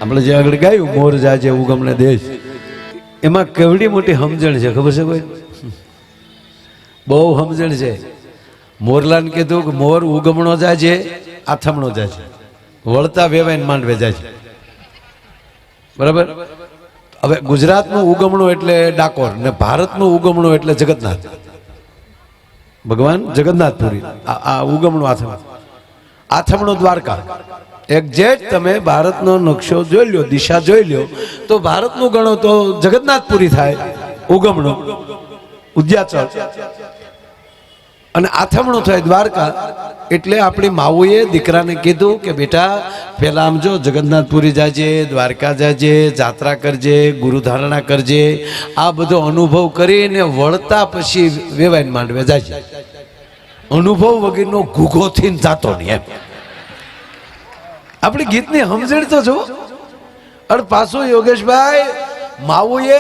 આપણે જે આગળ ગાયું મોર જાજે ઉગમણે દેશ, એમાં કેવડી મોટી સમજણ છે ખબર છે કોઈ? બહુ સમજણ છે. મોરલાને કીધું કે મોર ઉગમણો જાજે આથમણો જાજે, વળતા વેવાઈને માંડવે જાજે. બરાબર. હવે ગુજરાતનું ઉગમણું એટલે ડાકોર ને ભારતનું ઉગમણું એટલે જગન્નાથ, ભગવાન જગન્નાથપુરી. આ ઉગમણું આથમણું દ્વારકા. એક્ઝેક્ટ તમે ભારતનો નકશો જોઈ લો, દિશા જોઈ લો તો ભારતનું ગણો તો જગન્નાથપુરી થાય ઉગમણું, ઉદ્યાચળ, અને આથમણું થાય દ્વારકા. એટલે આપણી માવુએ દીકરાને કીધું કે બેટા પેલા આમ જો જગન્નાથપુરી જાજે, દ્વારકા જાજે, જાત્રા કરજે, ગુરુધારણા કરજે, આ બધો અનુભવ કરીને વળતા પછી વેવાઈને માંડવે જાજે. અનુભવ વગરનો ઘૂઘો થઈને જાતો નહીં એમ. આપણી ગીતની સમજણ તો જો. અને પાછું યોગેશભાઈ માવુએ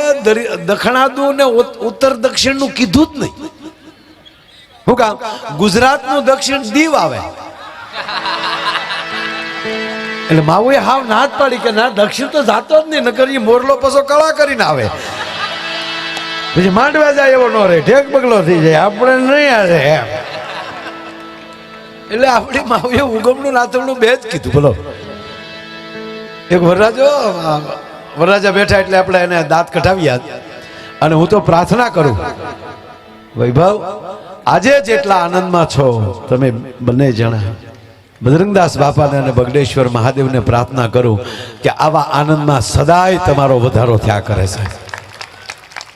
દક્ષિણાદુ ને ઉત્તર દક્ષિણ નું કીધું જ નહીં. શું કામ? ગુજરાત નું દક્ષિણ દીવ આવે એટલે માવુએ હાવ ના જ પાડી કે ના દક્ષિણ તો જાતો જ નહીં, નકર ઈ મોરલો પસો કળા કરીને આવે, પછી માંડવા જાય એવો નો રહે, ઢેક બગલો થઈ જાય, આપણે નહીં આવે એમ. એટલે આપણી માવીએ ઉગમણું નાથમણું બે જ કીધું. બોલો. એક વરરાજા બેઠા એટલે આપણે એને દાંત કઢાવ્યા. અને હું તો પ્રાર્થના કરું વૈભવ, આજે જેટલા આનંદમાં છો તમે બંને જણા, બજરંગદાસ બાપાને અને બગડેશ્વર મહાદેવને પ્રાર્થના કરું કે આવા આનંદમાં સદાય તમારો વધારો થયા કરે છે.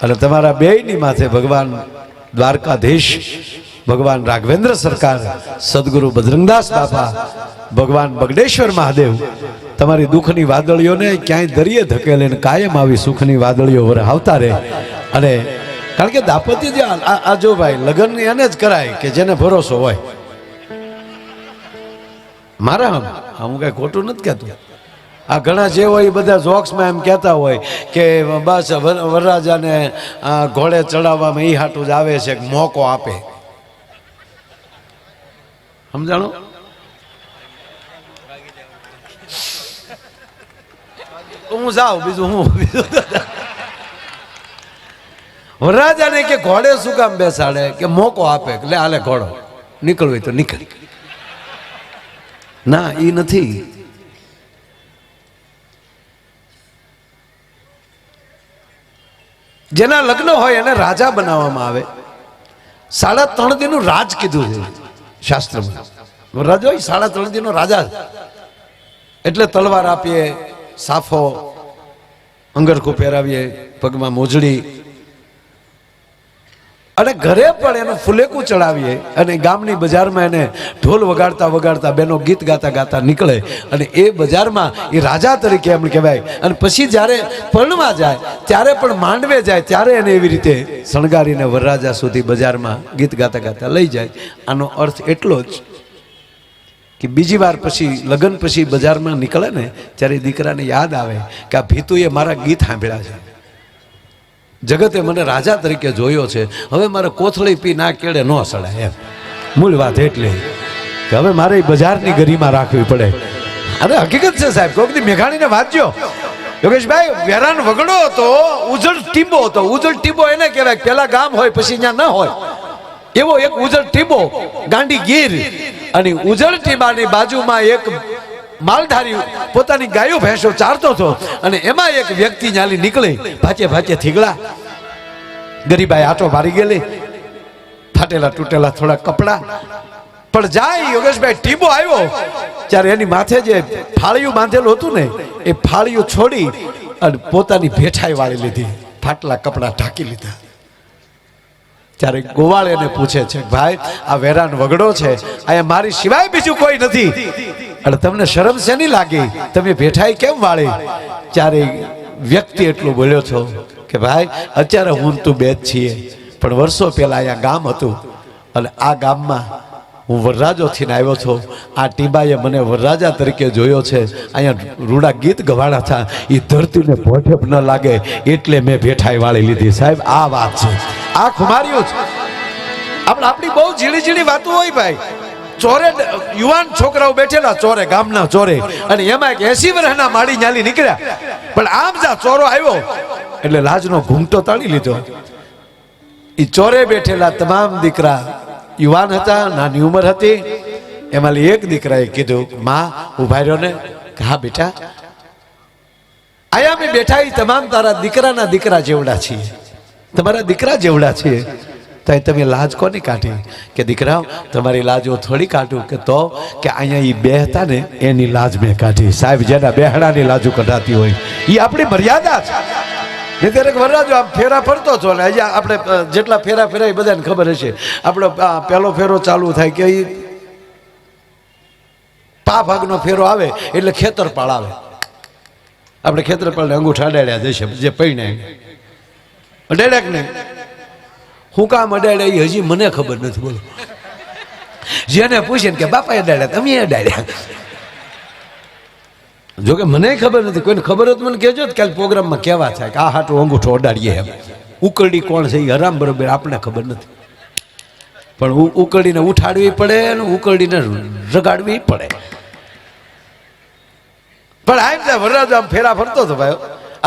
અને તમારા બેયની માથે ભગવાન દ્વારકાધીશ, ભગવાન રાઘવેન્દ્ર સરકાર, સદગુરુ બજરંગદાસ બાપા, ભગવાન બગડેશ્વર મહાદેવ તમારી દુઃખની વાદળીઓને ક્યાંય દરિયે ધકેલે ને કાયમ આવી સુખની વાદળીઓ વરસાવતા રહે. અને કારણ કે દાંપત્ય જે આ જો ભાઈ લગ્ન એને જ કરાય કે જેને ભરોસો હોય. મારા હું કઈ ખોટું નથી કહેતું. આ ઘણા જે હોય એ બધા જોક્સમાં એમ કહેતા હોય કે બસ વરરાજાને ઘોડે ચડાવવામાં એ હાટું જ આવે છે, મોકો આપે. સમજાણો? હું જાઉં બીજું હું વરરાજાને કે ઘોડે શું કામ બેસાડે કે મોકો આપે, એટલે હાલે ઘોડો નીકળવું તો નીકળ. ના, એ નથી. જેના લગ્ન હોય એને રાજા બનાવવામાં આવે. 3.5 દિનનું રાજ કીધું છે શાસ્ત્રમાં. વરરાજો 3.5 દિનનો રાજા, એટલે તલવાર આપીએ, સાફો અંગરખું પહેરાવીએ, પગમાં મોજડી, અને ઘરે પણ એનું ફુલેકું ચડાવીએ. અને ગામની બજારમાં એને ઢોલ વગાડતા વગાડતા બેનો ગીત ગાતા ગાતા નીકળે. અને એ બજારમાં એ રાજા તરીકે એમ કહેવાય. અને પછી જ્યારે પરણવા જાય ત્યારે પણ માંડવે જાય ત્યારે એને એવી રીતે શણગારીને વરરાજા સુધી બજારમાં ગીત ગાતા ગાતા લઈ જાય. આનો અર્થ એટલો જ કે બીજી વાર પછી લગ્ન પછી બજારમાં નીકળે ને ત્યારે દીકરાને યાદ આવે કે આ ભીતુએ મારા ગીત સાંભળ્યા છે, જગતે મને રાજા તરીકે જોયો છે, હવે મારે કોથળી પી ના કેળે ન સડાય એમ. મૂળ વાત એટલે કે હવે મારે બજારની ગરિમા રાખવી પડે. અરે હકીકત છે સાહેબ, કોઈક દી મેઘાણીને વાંચ્યો યોગેશભાઈ, વેરાન વગડો હતો, ઉજળ ટીંબો હતો. ઉજળ ટીંબો એને કહેવાય પેલા ગામ હોય પછી ત્યાં ન હોય એવો એક ઉજળ ટીંબો, ગાંડી ગીર. અને ઉજળ ટીંબાની બાજુમાં એક માલધારી પોતાની ગાયો ભેંસો ચારતો હતો. અને એમાં એક વ્યક્તિ ન્યાલી નીકળી, ભાચે ભાચે થીગડા. ગરીબાઈ આટો મારી ગયેલી, ફાટેલા તૂટેલા થોડા કપડા. પણ જાય યોગેશભાઈ, ટીંબો આવ્યો ત્યારે એની માથે જે ફાળિયું બાંધેલું હતું ને એ ફાળિયું છોડી અને પોતાની ભેઠાઈ વાળી લીધી, ફાટલા કપડા ઢાંકી લીધા. ત્યારે ગોવાળ એને પૂછે છે, ભાઈ આ વેરાન વગડો છે, અહીંયા મારી સિવાય બીજું કોઈ નથી, અને તમને શરમ શેની લાગી, તમે ભેઠાઈ કેમ વાળી? ત્યારે વ્યક્તિ એટલું બોલ્યો છો કે ભાઈ અત્યારે હું તું બે જ છીએ, પણ વર્ષો પહેલા અહીંયા ગામ હતું અને આ ગામમાં હું વરરાજો થઈને આવ્યો છું. આ ટીંબાએ મને વરરાજા તરીકે જોયો છે, અહીંયા રૂડા ગીત ગવાડા હતા, એ ધરતીને ભોઠેપ ન લાગે એટલે મેં ભેઠાઈ વાળી લીધી. સાહેબ આ વાત છે, આ ખુમાર્યું છે. આપણી બહુ ઝીણી ઝીણી વાતો હોય ભાઈ, ચોરે યુવાન છોકરાઓ બેઠેલા ચોરે, ગામના ચોરે, અને એમાં એક 80 વર્ષના માળી ન્યાલી નીકળ્યા. પણ આમ જા ચોરો આવ્યો એટલે લાજનો ઘૂમટો તાળી લીધો. એ ચોરે બેઠેલા તમામ દીકરા યુવાન હતા, નાની ઉંમર હતી. એમાં એક દીકરાએ કીધું, માં ઉભા રહ્યો ને. હા બેટા, આયા મેં બેઠા એ તમામ તારા દીકરાના દીકરા જેવડા છીએ, તમારા દીકરા જેવડા છીએ, તો તમે લાજ કોની કાઢી? કે દીકરા તમારી લાજ હું થોડી કાઢું. કે તો કે અહીંયા એ બે હતા ને એની લાજ મેં કાઢી. સાહેબ, જેના બેહડાની લાજુ કઢાતી હોય એ આપણી મર્યાદા છે. દરેક વરરાજો આમ ફેરા ફરતો હતો ને અહીંયા આપણે જેટલા ફેરા ફેરા એ બધાને ખબર હશે. આપણો પહેલો ફેરો ચાલુ થાય કે એ પા ભાગનો ફેરો આવે એટલે ખેતરપાળ આવે. આપણે ખેતરપાળને અંગૂઠા અડાડ્યા જશે જે પૈણે અડાડ્યા કે નહીં? હું કામ અડાડ્યા એ હજી મને ખબર નથી. બોલો, જેને પૂછે ને કે બાપા અડાડ્યા, તમે અડાડ્યા. જોકે મને ખબર નથી, કોઈને ખબર હોત મને કહેજો કાલે પ્રોગ્રામમાં કેવા થાય કે આ હાટું અંગૂઠો અડાડીએ. એમ ઉકરડી કોણ છે એ હરામ બરોબર આપણને ખબર નથી, પણ ઉકરડીને ઉઠાડવી પડે અને ઉકરડીને રગાડવી પડે. પણ આમ જા વરરાજો આમ ફેરા ફરતો હતો ભાઈ,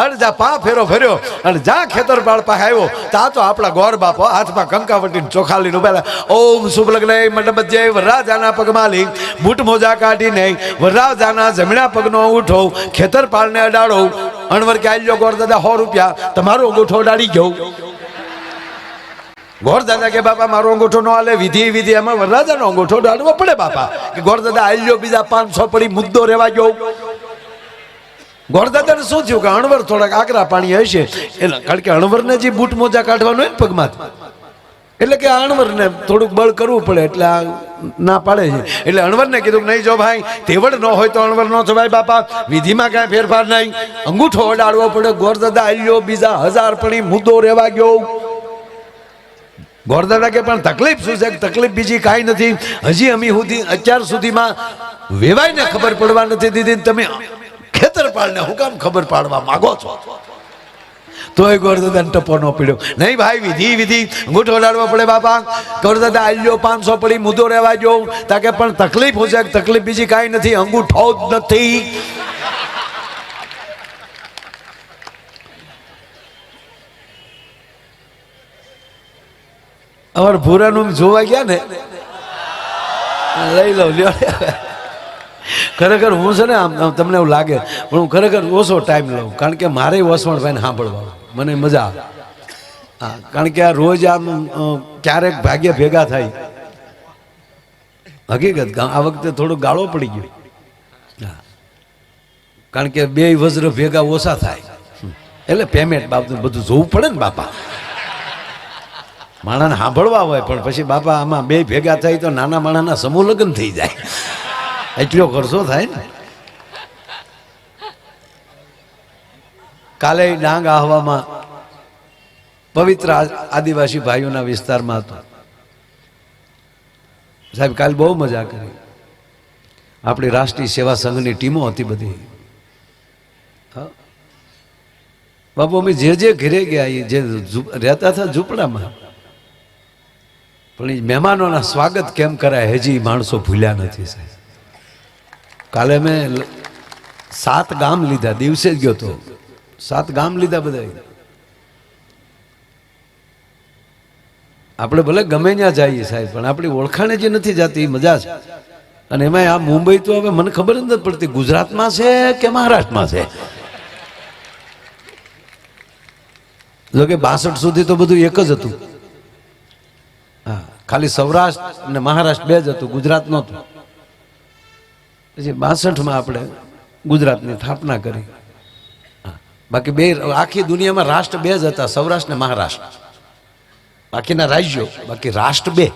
અને જા પા ફેરો ફર્યો અને જ્યાં ખેતરપાળ પાસે આવ્યો ત્યાં તો આપણા ગોર બાપો હાથમાં કંકાવટીને ચોખા લઈને ઉભેલા. ઓમ શુભ લગ્ન મંડપ જય વરરાજાના પગમાં લઈ બૂટ મોજા કાઢીને વરરાજાના જમણા પગનો અંગૂઠો ખેતરપાળને અડાડો. અણવર કે આલ્યો ગોર દાદા 100 રૂપિયા, તમારો અંગૂઠો અડાડી ગયો. ગોર દાદા કે બાપા મારો અંગૂઠો નો હાલે, વિધિ વિધિ એમાં વરરાજાનો અંગૂઠો અડાડવો પડે બાપા. કે ગોર દાદા આલ્યો બીજા 500 પડી મુદ્દો રહેવા ગયો. ગોરદાદાને શું થયું કે અણવર થોડાક આકરા પાણી હશે એટલે, કારણ કે અણવરને જે બૂટ મોજા કાઢવાનું હોય ને પગમાં, એટલે કે અણવરને થોડુંક બળ કરવું પડે એટલે આ ના પાડે છે. એટલે અણવરને કીધું કે નહીં જો ભાઈ તેવડ ન હોય તો અણવર ન થવાય બાપા, વિધિમાં કાંઈ ફેરફાર નહીં, અંગૂઠો અડાડવો પડે. ગોરદાદા આલ્યો બીજા 1000 પડી મુદ્દો રહેવા ગયો. ગોરદાદા કે પણ તકલીફ શું છે? તકલીફ બીજી કાંઈ નથી, હજી અમે અત્યાર સુધીમાં વેવાઈને ખબર પડવા નથી દીધી, તમે ખેતરપાળને હું કામ ખબર પાડવા માંગો છો? તોય ગોરદાદાને ટપો ન પીડ્યો. નહીં ભાઈ, વિધિ વિધિ અંગૂઠો અડાડવો પડે બાપા. ગોરદાદા આલ્યો 500 પડી મુદ્દો રહેવા ગયો. તાકે પણ તકલીફ હું છે? તકલીફ બીજી કાંઈ નથી, અંગૂઠો જ નથી. અમારે ભૂરાનું જોવા ગયા ને, લઈ લો લ્યો. ખરેખર હું છે ને આમ તમને એવું લાગે પણ હું ખરેખર ઓછો ટાઈમ લઉં, કારણ કે મારે વસવણભાઈને સાંભળવા મને મજા આવે. હા, કારણ કે આ રોજ આમ ક્યારેક ભાગ્ય ભેગા થાય. હકીકત આ વખતે થોડું ગાળો પડી ગયો. હા, કારણ કે 2 વજ્ર ભેગા ઓછા થાય એટલે પેમેન્ટ બાબત બધું જોવું પડે ને બાપા. માણાને સાંભળવા હોય પણ પછી બાપા આમાં 2 ભેગા થાય તો નાના માણાના સમૂહ લગ્ન થઈ જાય, એટલો ખર્ચો થાય ને. કાલે ડાંગ આહવામાં પવિત્ર આદિવાસી ભાઈઓના વિસ્તારમાં હતો. સાહેબ કાલે બહુ મજા કરી. આપણી રાષ્ટ્રીય સેવા સંઘની ટીમો હતી બધી. બાપુ અમે જે ઘરે ગયા એ જે રહેતા હતા ઝૂંપડામાં, પણ એ મહેમાનોના સ્વાગત કેમ કરાય હજી માણસો ભૂલ્યા નથી સાહેબ. કાલે મેં 7 ગામ લીધા, દિવસે જ ગયો તો 7 ગામ લીધા બધા. આપણે ભલે ગમે ત્યાં જઈએ સાહેબ, પણ આપણી ઓળખાણે જે નથી જતી એ મજા છે. અને એમાં આ મુંબઈ તો હવે મને ખબર જ નથી પડતી ગુજરાતમાં છે કે મહારાષ્ટ્રમાં છે. જો કે 62 સુધી તો બધું એક જ હતું. હા, ખાલી સૌરાષ્ટ્ર અને મહારાષ્ટ્ર 2 જ હતું, ગુજરાત નહોતું. પછી 62માં આપણે ગુજરાતની સ્થાપના કરી. બાકી 2 આખી દુનિયામાં રાષ્ટ્ર 2 જ હતા, સૌરાષ્ટ્ર ને મહારાષ્ટ્ર. બાકીના રાજ્યો, બાકી રાષ્ટ્ર 2,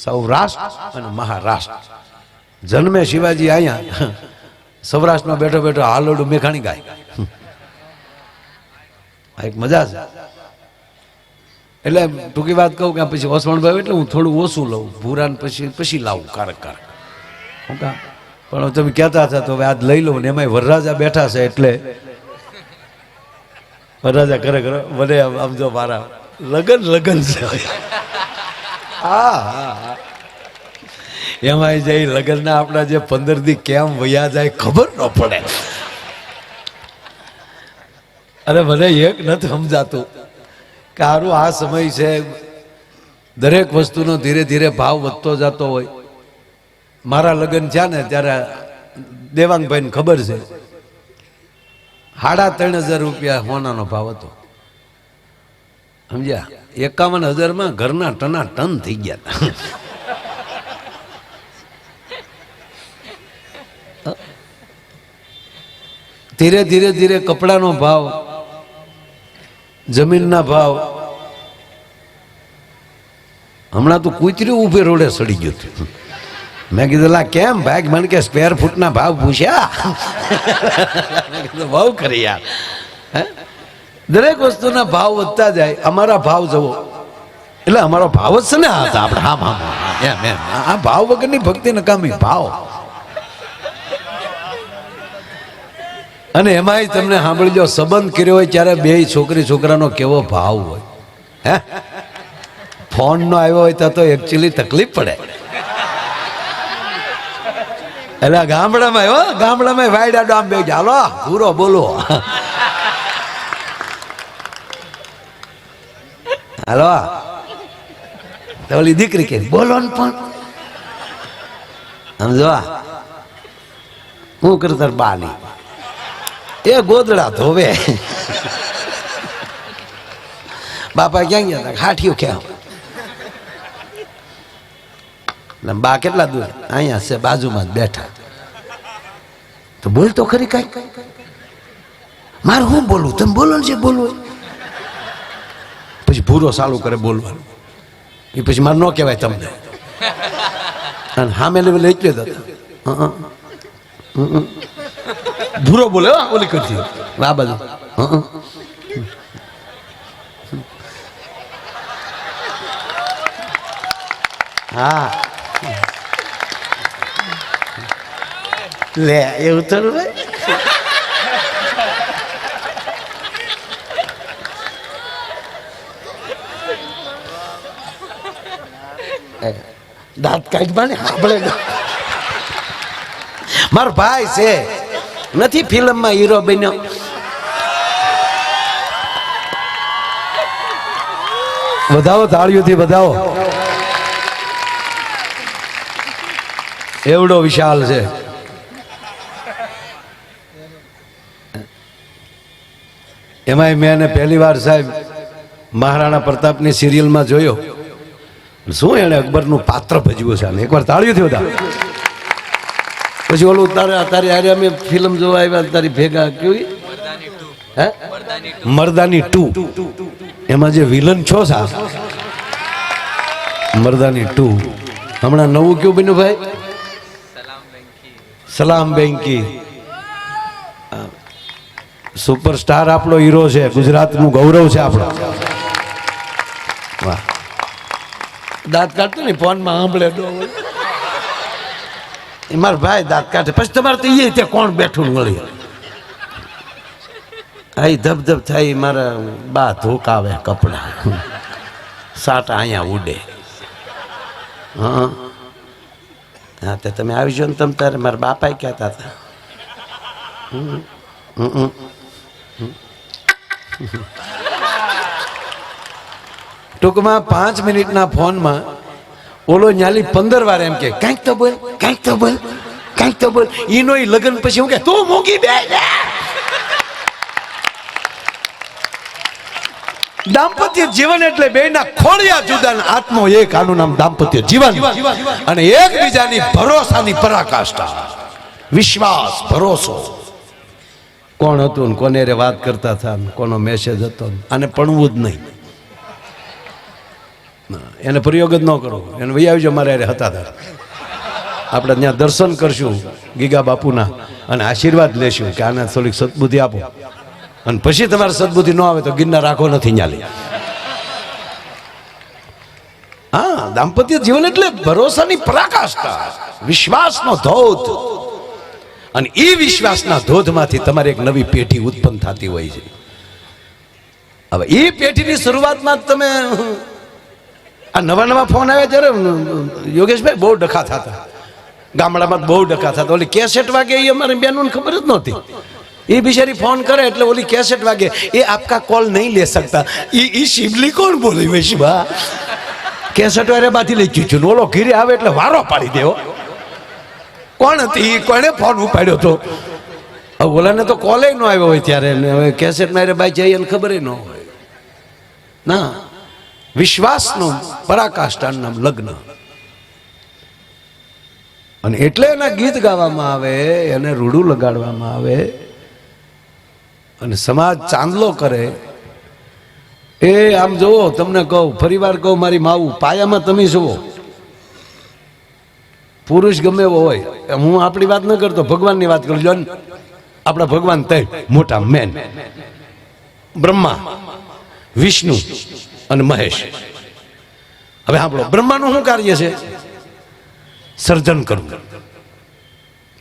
સૌરાષ્ટ્ર અને મહારાષ્ટ્ર. જન્મે શિવાજી અહીંયા સૌરાષ્ટ્રમાં બેઠો બેઠો હાલોડું મેઘાણી ગાય. આ એક મજા છે. એટલે ટૂંકી વાત કહું કે પછી ઓસવણભાઈ એટલે હું થોડું ઓછું લઉં, ભૂરાને પછી લાવું કારક. પણ તમે કહેતા હતા તો હવે આજ લઈ લઉં ને. એમાંય વરરાજા બેઠા છે એટલે વરરાજા ખરેખર મને આમ જો મારા લગન છે. હા હા, એમાં જઈ લગ્નના આપણા જે 15 દી કેમ વયા જાય ખબર ન પડે. અરે મને એક નથી સમજાતું કે હારું આ સમય છે, દરેક વસ્તુનો ધીરે ધીરે ભાવ વધતો જતો હોય. મારા લગ્ન થયા ને ત્યારે દેવાંગભાઈને ખબર છે 3,500 રૂપિયા સોનાનો ભાવ હતો, સમજ્યા? 51,000 ઘરના ટના ટન થઈ ગયા હતા. ધીરે ધીરે ધીરે કપડાનો ભાવ, જમીનના ભાવ. હમણાં તો કૂતર્યું ઉભે રોડે સડી ગયું હતું. મેં કીધું લા કેમ ભાઈ? મને કે સ્ક્વેર ફૂટના ભાવ પૂછ્યા. મેં કીધું બહુ કરી યાર. દરેક વસ્તુના ભાવ વધતા જાય. અમારા ભાવ જવો એટલે અમારો ભાવ જ છે ને આપણે. આ ભાવ વગરની ભક્તિ નકામી ભાવ. અને એમાંય તમને સાંભળજો, સંબંધ કર્યો હોય ત્યારે બે છોકરી છોકરાનો કેવો ભાવ હોય. હે ફોન નો આવ્યો હોય તો એકચ્યુઅલી તકલીફ પડે. એટલે ગામડામાં આવ્યો, ગામડામાં વાયડા ડામ બે હાલો પૂરો બોલો, હાલો તો ઓલી દીકરી કે બોલો ને પણ સમજો હું કરતા બાની એ ગોદડા ધોવે. બાપા ક્યાં ગયા હતા? હાઠિયું ક્યાં? બા કેટલા દૂર? અહીંયા છે બાજુમાં જ બેઠા. તો બોલ તો ખરી કઈ. મારે હું બોલું? તમે બોલો ને જે બોલવું. પછી ભૂરો ચાલુ કરે બોલવાનું. એ પછી મારે ન કહેવાય તમને. અને સામે લેવલ એટલે જ હતા. ભૂરો બોલે ઓલી કરતી આ બાજુ. હા લે એવું થોડું ભાઈ. દાંત કાઢવા ને આપણે મારો ભાઈ છે, નથી ફિલ્મમાં હીરો બન્યો. વધાવો તાળીઓથી વધાવો. એવડો વિશાલ છે. એમાંય મેં એને પહેલી વાર સાહેબ મહારાણા પ્રતાપની સિરિયલમાં જોયો. શું એને અકબરનું પાત્ર ભજવ્યું છે. એકવાર તાળીઓથી વધાવો. પછી ઓલું તારી આરે અમે ફિલ્મ જોવા આવ્યા તારી ભેગા કેવી હે મર્દાની 2 એમાં જે વિલન છો સા મર્દાની 2 હમણાં નવું કયું બન્યું ભાઈ? સલામ બેંકી. સુપરસ્ટાર આપણો હીરો છે, ગુજરાતનું ગૌરવ છે આપણો. વાહ. દાંત કાઢતો ને ફોનમાં સાંભળે મારા ભાઈ દાંત કાઢે. પછી તમારે તો એ ત્યાં કોણ બેઠું મળી આ ધબધબ થાય. મારા બા ધોકાવે કપડા, સાટા અહીંયા ઉડે. હા હા તે તમે આવી જો ને તમે તારે મારા બાપા કહેતા હતા. ટૂંકમાં 5 મિનિટના ફોનમાં ઓલો ન્યાલી 15 વાર એમ કે કંઈક તો બોલ, કંઈક તો બોલ, કંઈક તો બોલ. ઈનો લગ્ન પછી હું કે તું મૂકી બે. દાંપત્ય જીવન એટલે બેના ખોળિયા જુદા, આત્મો એક. આનું નામ દાંપત્ય જીવન. અને એકબીજાની ભરોસાની પરાકાષ્ઠા, વિશ્વાસ, ભરોસો. કોણ હતું ને કોને રે વાત કરતા હતા, કોનો મેસેજ હતો, આને પડવું જ નહીં. એને પ્રયોગ જ ન કરો. એને વહી આવજો મારે હતા હતા. આપણે ત્યાં દર્શન કરશું ગીગા બાપુના અને આશીર્વાદ લેશું કે આને થોડીક સદબુદ્ધિ આપો. અને પછી તમારે સદબુદ્ધિ ન આવે તો ગિરનાર રાખો નથી ન્યાલી. હા દાંપત્ય જીવન એટલે ભરોસાની પરાકાષ્ઠા, વિશ્વાસનો ધોધ. અને એ વિશ્વાસના ધોધમાંથી તમારે એક નવી પેઢી ઉત્પન્ન થતી હોય છે. હવે એ પેઢીની શરૂઆતમાં તમે આ નવા નવા ફોન આવ્યા ત્યારે યોગેશભાઈ બહુ ડખા થતા, ગામડામાં બહુ ડખા થતા. ઓલી કેસેટ વાગે એ અમારી બહેનોને ખબર જ નહોતી. એ બિચારી ફોન કરે એટલે ઓલી કેસેટ વાગે, એ આપકા કોલ નહીં લે सकता. એ શિવલી કોણ બોલી વૈશભા? કેસેટ વારે બાથી લઈ ચૂચ્યું. ઓલો ઘીરે આવે એટલે વારો પાડી દેવો. કોણ હતી? કોણે ફોન ઉપાડ્યો હતો? ઓલાને તો કોલે ન આવ્યો હોય ત્યારે, હવે કેસેટ મારે બાઈ જઈ એને ખબર ન હોય. ના, વિશ્વાસનું પરાકાષ્ઠાન નામ લગ્ન. અને એટલે એના ગીત ગાવામાં આવે, એને રૂડું લગાડવામાં આવે, અને સમાજ ચાંદલો કરે. એ આમ જોવો, તમને કહું, ફરી વાર કહું, મારી માવું પાયામાં તમે જુઓ, પુરુષ ગમે એવો હોય, હું આપણી વાત ન કરતો, ભગવાનની વાત કરું. જો આપણા ભગવાન તય મોટા મેન, બ્રહ્મા, વિષ્ણુ અને મહેશ. હવે સાંભળો, બ્રહ્માનું શું કાર્ય છે? સર્જન કરવું.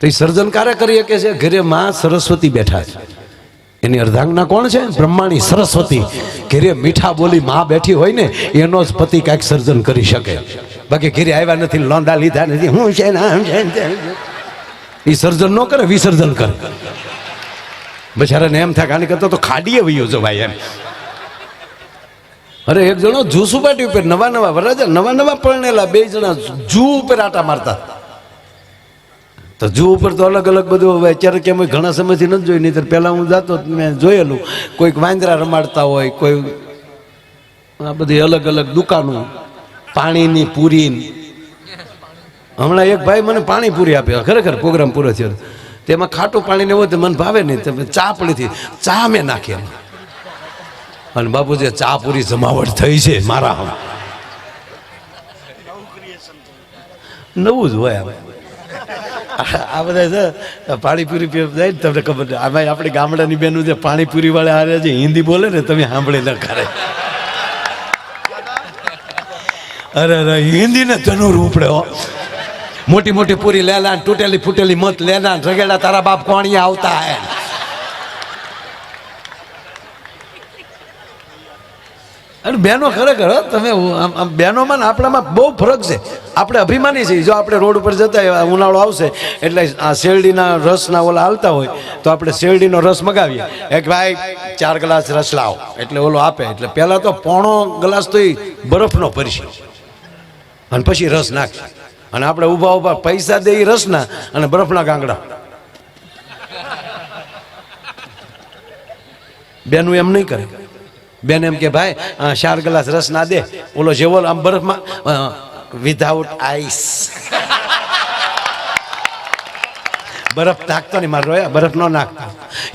તો એ સર્જન કાર્ય કરી શકે છે. ઘરે માં સરસ્વતી બેઠા છે, એની અર્ધાંગના કોણ છે? બ્રહ્માની સરસ્વતી. ઘરે મીઠા બોલી માં બેઠી હોય ને, એનો જ પતિ કાંઈક સર્જન કરી શકે. બાકી ઘરે આવ્યા નથી, લોંડા લીધા નથી, હું છે ને એ સર્જન ન કરે, વિસર્જન કરે. બચારાને એમ થાય આની કરતા તો ખાડીએ વયો જો ભાઈ એમ. અરે એક જણો જૂસુ પાટી ઉપર નવા વરાજા નવા પરણેલા બે જણા જૂ ઉપર આટા મારતા. તો જૂ ઉપર તો અલગ અલગ બધું. હવે અત્યારે કેમ ઘણા સમયથી નથી જોઈ, નહીં પહેલાં હું જાતો મેં જોયેલું. કોઈક વાંદરા રમાડતા હોય, કોઈ આ બધી અલગ અલગ દુકાનો, પાણીની પૂરી. હમણાં એક ભાઈ મને પાણીપુરી આપી, ખરેખર પ્રોગ્રામ પૂરો થયો, તેમાં ખાટું પાણીને હોય તો મને ભાવે નહીં. તમે ચા પડીથી ચા મેં નાખી એમ. અને બાપુજી ચા પૂરી જમાવટ થઈ છે મારા. નવું જ હોય હવે આ બધા છે. પાણીપુરી જાય ને તમને ખબર, આમાં આપણી ગામડાની બેનું જે પાણીપુરી વાળા હારે છે, હિન્દી બોલે ને, તમે સાંભળી ન કરે. અરે હિન્દી ને તનુર ઉપડે હો. મોટી મોટી પૂરી લેલા, તૂટેલી ફૂટેલી મત લેના, રગેડા તારા બાપ કોણિયા આવતા હે. અને બહેનો ખરેખર તમે બહેનોમાં ને આપણામાં બહુ ફરક છે. આપણે અભિમાની છીએ. જો આપણે રોડ ઉપર જતા ઉનાળો આવશે એટલે આ શેરડીના રસના ઓલા હાલતા હોય, તો આપણે શેરડીનો રસ મગાવીએ. એક ભાઈ 4 ગ્લાસ રસ લાવો, એટલે ઓલો આપે. એટલે પહેલાં તો પોણો ગ્લાસ તો એ બરફનો ભરશે, અને પછી રસ નાખશે. અને આપણે ઊભા પૈસા દે રસના અને બરફના ગાંગડા. બેનું એમ નહીં કરે. બેન એમ કે ભાઈ 4 ગ્લાસ રસ ના દે. ઓલો જેવો આમ બરફમાં વિધાઉટ આઈસ. બરફ નાખતો નહીં, મારો રોયા બરફ ન નાખતો.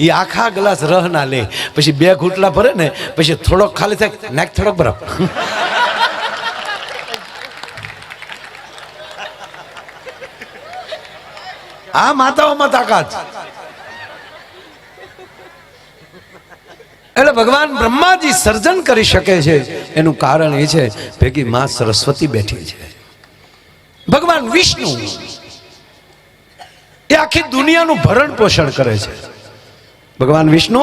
એ આખા ગ્લાસ રહ ના લે, પછી 2 ઘૂંટલા ભરે ને, પછી થોડોક ખાલી થાય, નાખ થોડોક બરફ. આ માતાઓમાં તાકાત. એટલે ભગવાન બ્રહ્માજી સર્જન કરી શકે છે, એનું કારણ એ છે ભેગી માં સરસ્વતી બેઠી છે. ભગવાન વિષ્ણુ એ આખી દુનિયાનું ભરણ પોષણ કરે છે. ભગવાન વિષ્ણુ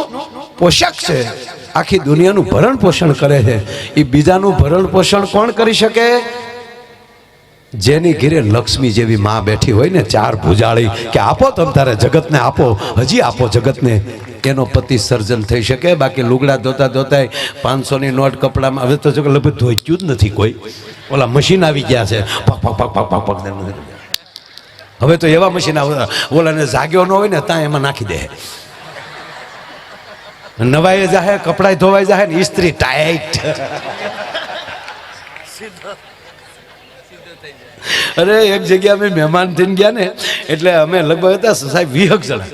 પોષક છે, આખી દુનિયાનું ભરણ પોષણ કરે છે. એ બીજાનું ભરણ પોષણ કોણ કરી શકે? જેની ઘરે લક્ષ્મી જેવી માં બેઠી હોય ને, 4 ભુજાળી, કે આપો તમ તારે જગતને આપો, હજી આપો જગતને, એનો પતિ સર્જન થઈ શકે. બાકી લુગડા ધોતા 500ની નોટ કપડામાં, હવે તો લગભગ ધોચ્યું જ નથી કોઈ. ઓલા મશીન આવી ગયા છે, પગ પગ પગ પગ પગ પગ. હવે તો એવા મશીન આવે, ઓલાને જાગ્યો ન હોય ને ત્યાં એમાં નાખી દે. નવાઈ જાહે, કપડાય ધોવાઈ જાહે ને, ઇસ્ત્રી ટાઈટ. અરે એક જગ્યા અમે મહેમાન થઈને ગયા ને, એટલે અમે લગભગ હતા સાહેબ 20 જણા.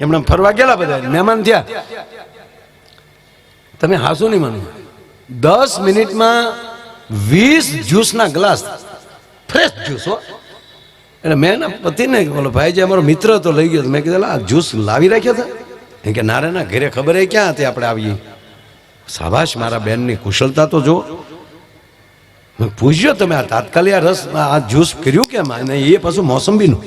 એમણે ફરવા ગયેલા બધા મહેમાન થયા. તમે હાસુ નહીં માનો, 10 મિનિટમાં 20 જ્યુસના ગ્લાસ, ફ્રેશ જ્યુસ હો. એટલે મેં એના પતિને બોલો, ભાઈ જે અમારો મિત્ર તો લઈ ગયો. મેં કીધું આ જ્યુસ લાવી રાખ્યો હતા? એ કે ના રે ના, ઘરે ખબર એ ક્યાં હતી આપણે આવીએ. શાબાશ, મારા બેનની કુશળતા તો જો. મેં પૂછ્યો તમે આ તાત્કાલિક આ રસ આ જ્યુસ કર્યું કેમ? અને એ પાછું મોસંબીનું.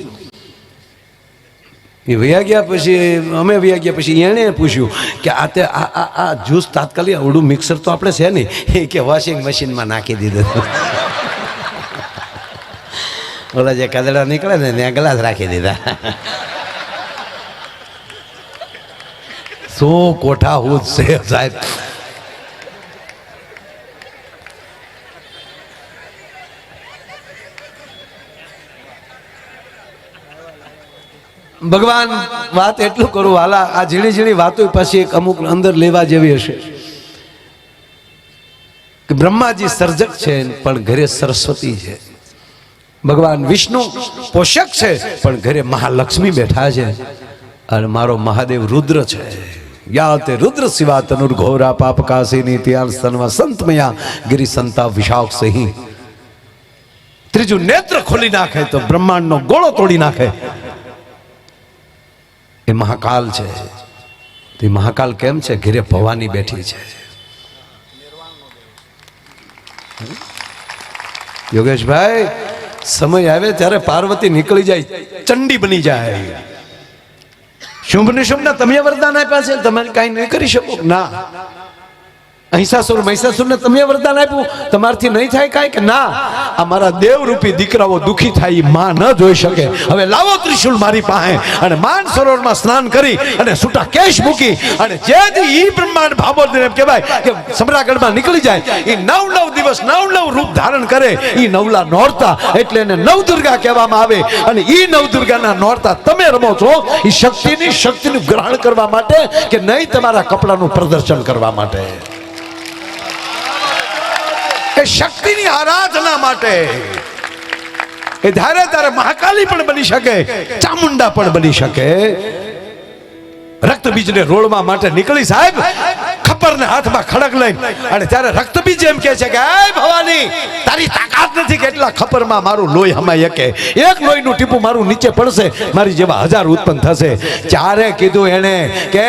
એ વયા ગયા પછી અમે વયા ગયા પછી એણે પૂછ્યું કે આ જ્યુસ તાત્કાલિક આવડું મિક્સર તો આપણે છે નહીં, એ કે વોશિંગ મશીનમાં નાખી દીધું. ઓલા જે કદડા નીકળે ને ત્યાં ગ્લાસ રાખી દીધા. શું કોઠા હું છે સાહેબ. ભગવાન વાત એટલું કરું હાલા, આ ઝીણી ઝીણી વાતો પછી એક અમુક અંદર લેવા જેવી હશે કે બ્રહ્માજી સર્જક છે પણ ઘરે સરસ્વતી છે. ભગવાન વિષ્ણુ પોષક છે પણ ઘરે મહાલક્ષ્મી બેઠા છે. અને મારો મહાદેવ રુદ્ર છે. યાતે રુદ્ર શિવા તનુર્ઘોરા પાપકાશીની ત્યાં સ્તનવા સંતમયા ગિરી સંતા વિશાખ સહી. ત્રીજું નેત્ર ખોલી નાખે તો બ્રહ્માંડનો ગોળો તોડી નાખે. એ મહાકાલ છે. તે મહાકાલ કેમ છે? ઘરે ભવાની બેઠી છે. યોગેશભાઈ, સમય આવે ત્યારે પાર્વતી નીકળી જાય, ચંડી બની જાય. શુંભ નિશુંભના તમે વરદાન આપ્યા છે, તમે કાંઈ નહીં કરી શકો ના. અહિંસાસુર મહિષાસુરને તમે વરદાન આપ્યું, તમારથી નહીં થાય કાંઈ કે ના. અમારા દેવરૂપી દીકરાઓ દુખી થાય માં ન જોઈ શકે. હવે લાવો ત્રિશુલ મારી પાસે અને માન સરોવરમાં સ્નાન કરી અને છૂટા કેશ મૂકી અને જેથી ઈ બ્રહ્માંડ ભાબોદને એમ કહેવાય કે સમ્રાગઢમાં નીકળી જાય. એ 9 દિવસ 9 રૂપ ધારણ કરે. એ નવલા નોરતા એટલે એને નવદુર્ગા કહેવામાં આવે. અને ઈ નવદુર્ગાના નોરતા તમે રમો છો એ શક્તિનું ગ્રહણ કરવા માટે કે નહીં તમારા કપડાનું પ્રદર્શન કરવા માટે, એ શક્તિની આરાધના માટે. એ ધારે તારે મહાકાલી પણ બની શકે, ચામુંડા પણ બની શકે. રક્તબીજને રોળવા માટે નીકળી સાહેબ, ખપરને હાથમાં ખડક લઈને, અને ત્યારે રક્તબીજ એમ કહે છે કે હે ભવાની, તારી તાકાત નથી કેટલા ખપરમાં મારું લોહી હમાય કે એક લોહીનું ટીપું મારું નીચે પડશે મારી જેવા 1000 ઉત્પન્ન થશે. ચારે કીધું એને કે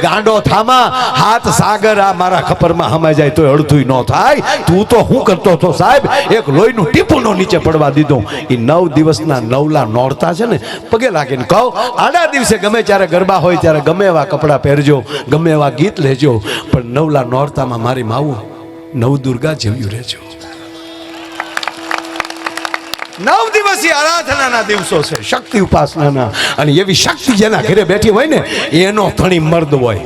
ગાંડો થામા, હાથ સાગર આ મારા ખપરમાં હમાઈ જાય તો અડધું ન થાય. તું તો શું કરતો હતો સાહેબ? એક લોહીનું ટીપું નો નીચે પડવા દીધું. એ 9 દિવસના નવલા નોરતા છે ને, પગે લાગીને કહો આડા દિવસે ગમે ત્યારે ગરબા હોય ત્યારે ગમે એવા કપડાં પહેરજો, ગમે એવા ગીત લેજો, પણ નવલા નોરતામાં મારી માવું નવદુર્ગા જેવું રહેજો. 9 દિવસીય આરાધનાના દિવસો છે, શક્તિ ઉપાસનાના. અને એવી શક્તિ જેના ઘરે બેઠી હોય ને એનો ધણી મર્દ હોય.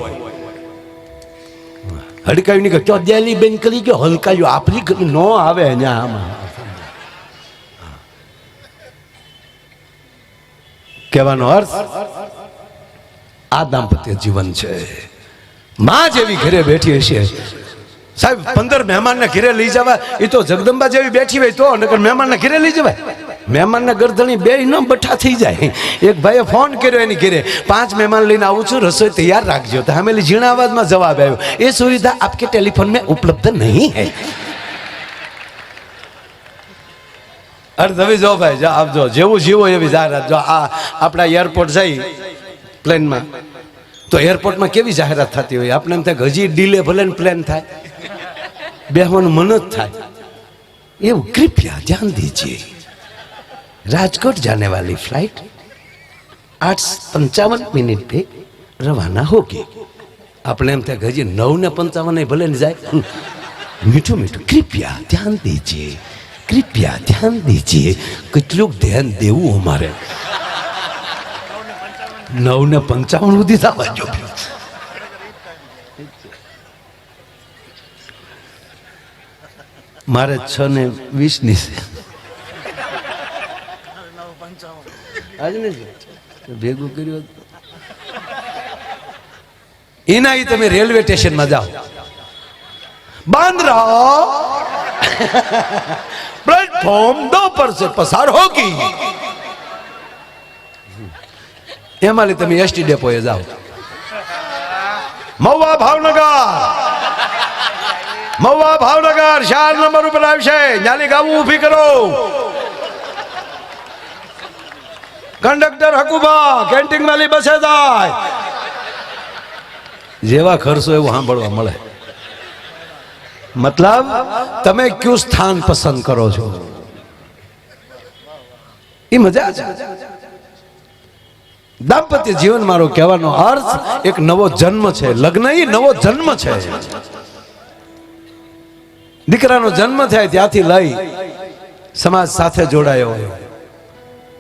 હડકાયું નહીં કે દિલ્હી બેન કરી કે હલકાયું આપણી નો આવે અહીંયા. આમાં કહેવાનો અર્થ આ દાંપત્ય જીવન છે. માં જેવી ઘરે બેઠી હશે સાહેબ. 15 મહેમાનને ઘરે લઈ જવા, એ તો જગદંબા જેવી બેઠી હોય તો, નકર મહેમાનને ઘરે લઈ જવાય? મહેમાનને ગરદણી બે ન બઠા થઈ જાય. એક ભાઈએ ફોન કર્યો એની ઘરે, 5 મહેમાન લઈને આવું છું, રસોઈ તૈયાર રાખજો. તો હમેલી ઝીણા અવાજમાં જવાબ આવ્યો, એ સુવિધા આપકે ટેલિફોન में उपलब्ध नहीं है. અર્થ હવે જો ભાઈ જો આપજો, જેવું જીવો એવી જાહેરાત. જો આ આપણા એરપોર્ટ જઈ પ્લેનમાં તો એરપોર્ટમાં કેવી જાહેરાત થતી હોય, આપણે એમ થાય હજી ડીલે ભલે પ્લેન થાય, બેહવાનું મન જ થાય એવું. કૃપયા ધ્યાન દીजिए, राजकोट जाने वाली फ्लाइट 8:55 पे रवाना होगी. આપણે એમ થાય હજી 9:55 ભલે ને જાય. મીઠું મીઠું કૃપયા ધ્યાન દીजिए, કૃપયા ધ્યાન દીजिए. કેટલું ધ્યાન દેવું અમારે? 9:55 સુધી થવા જો. મારે 6:20 ની છે આજ ને ભેગું કર્યું. એના તમે રેલવે સ્ટેશનમાં જાઓ, बांद्रा प्लेटफॉर्म 2 पर से पसार होगी. एमाली तमे एसटी डेपो ए जाओ. महुआ भावनगर 4 नंबर पर आवशे. न्याली गाવું ઊભી કરો. કંડક્ટર હકુબા કેન્ટીન વાળી બસે જાય. જેવા ખર્ચો એવું સાંભળવા મળે. मतलब તમે ક્યું સ્થાન પસંદ કરો છો એ મજા છે. દાંપત્ય જીવન મારો કહેવાનો અર્થ એક નવો જન્મ છે. લગ્ન એ નવો જન્મ છે. દીકરાનો જન્મ થાય ત્યાંથી લઈ સમાજ સાથે જોડાયો,